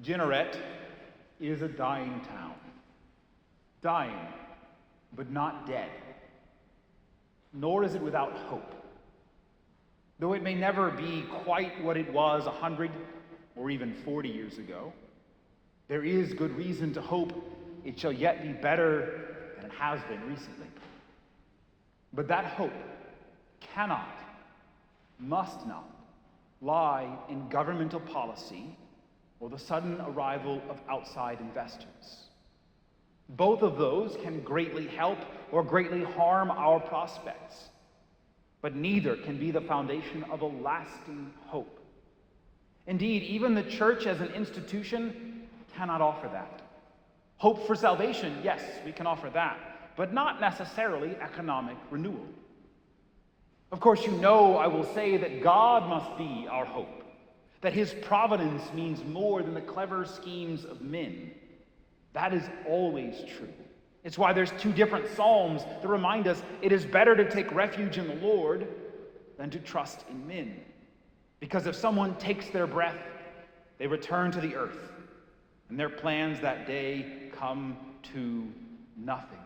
Jeanerette is a dying town. Dying, but not dead. Nor is it without hope. Though it may never be quite what it was 100 or even 40 years ago, there is good reason to hope it shall yet be better than it has been recently. But that hope cannot, must not, lie in governmental policy or the sudden arrival of outside investors. Both of those can greatly help or greatly harm our prospects, but neither can be the foundation of a lasting hope. Indeed, even the church as an institution cannot offer that. Hope for salvation, yes, we can offer that, but not necessarily economic renewal. Of course, you know I will say that God must be our hope, that his providence means more than the clever schemes of men. That is always true. It's why there's two different psalms that remind us it is better to take refuge in the Lord than to trust in men. Because if someone takes their breath, they return to the earth, and their plans that day come to nothing.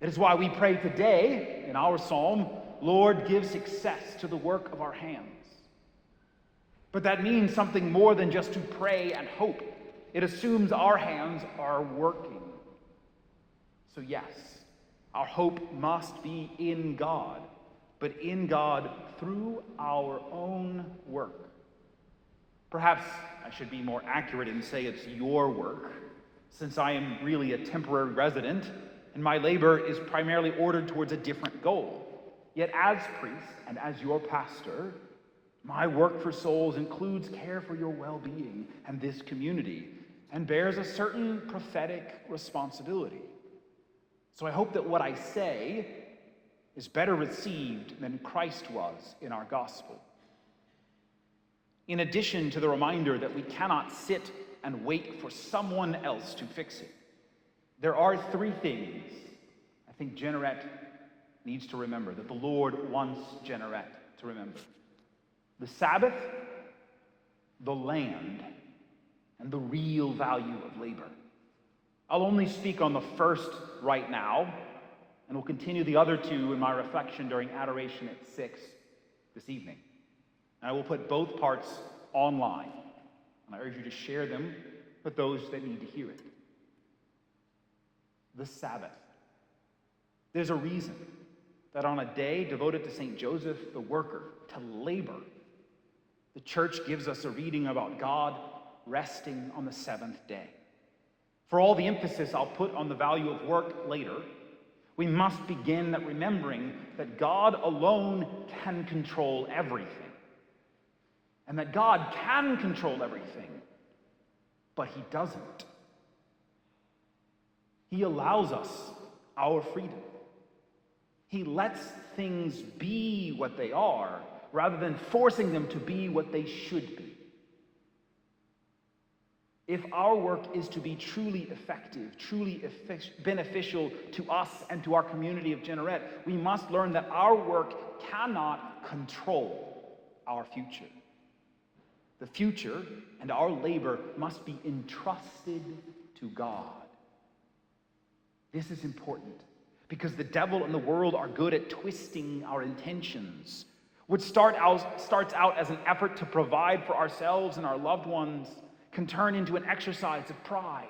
It is why we pray today in our psalm, Lord, give success to the work of our hands. But that means something more than just to pray and hope. It assumes our hands are working. So yes, our hope must be in God, but in God through our own work. Perhaps I should be more accurate and say it's your work, since I am really a temporary resident, and my labor is primarily ordered towards a different goal. Yet as priest and as your pastor, my work for souls includes care for your well-being and this community, and bears a certain prophetic responsibility. So I hope that what I say is better received than Christ was in our gospel. In addition to the reminder that we cannot sit and wait for someone else to fix it, there are three things I think Jeanerette needs to remember, that the Lord wants Jeanerette to remember. The Sabbath, the land, and the real value of labor. I'll only speak on the first right now, and will continue the other two in my reflection during adoration at 6 this evening. And I will put both parts online, and I urge you to share them with those that need to hear it. The Sabbath. There's a reason that on a day devoted to St. Joseph the worker, to labor, the church gives us a reading about God resting on the seventh day. For all the emphasis I'll put on the value of work later, we must begin at remembering that God alone can control everything. And that God can control everything, but he doesn't. He allows us our freedom. He lets things be what they are, rather than forcing them to be what they should be. If our work is to be truly effective, truly beneficial to us and to our community of Jeanerette, we must learn that our work cannot control our future. The future and our labor must be entrusted to God. This is important because the devil and the world are good at twisting our intentions. What starts out as an effort to provide for ourselves and our loved ones can turn into an exercise of pride.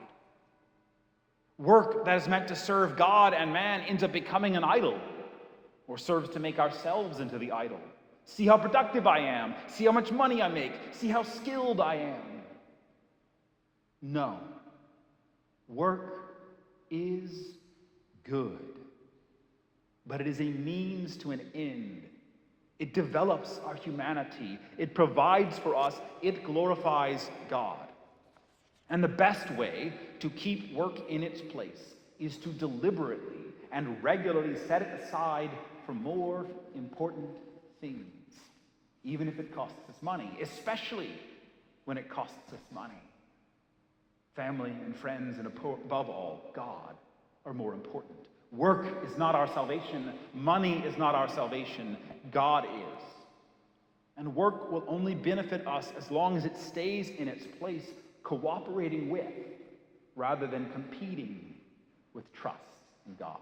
Work that is meant to serve God and man ends up becoming an idol, or serves to make ourselves into the idol. See how productive I am. See how much money I make. See how skilled I am. No. Work is good, but it is a means to an end. It develops our humanity. It provides for us. It glorifies God. And the best way to keep work in its place is to deliberately and regularly set it aside for more important things, even if it costs us money, especially when it costs us money. Family and friends, and above all, God, are more important. Work is not our salvation. Money is not our salvation. God is. And work will only benefit us as long as it stays in its place cooperating with rather than competing with trust in God.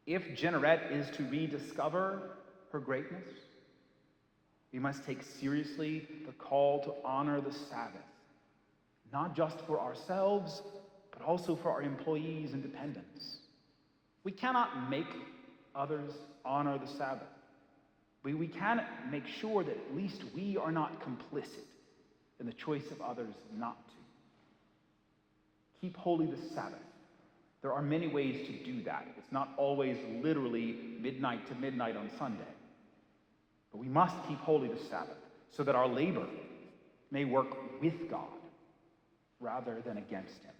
If Jennerette is to rediscover her greatness, we must take seriously the call to honor the Sabbath, not just for ourselves, but also for our employees and dependents. We cannot make others honor the Sabbath. We can make sure that at least we are not complicit in the choice of others not to. Keep holy the Sabbath. There are many ways to do that. It's not always literally midnight to midnight on Sunday. But we must keep holy the Sabbath so that our labor may work with God rather than against him.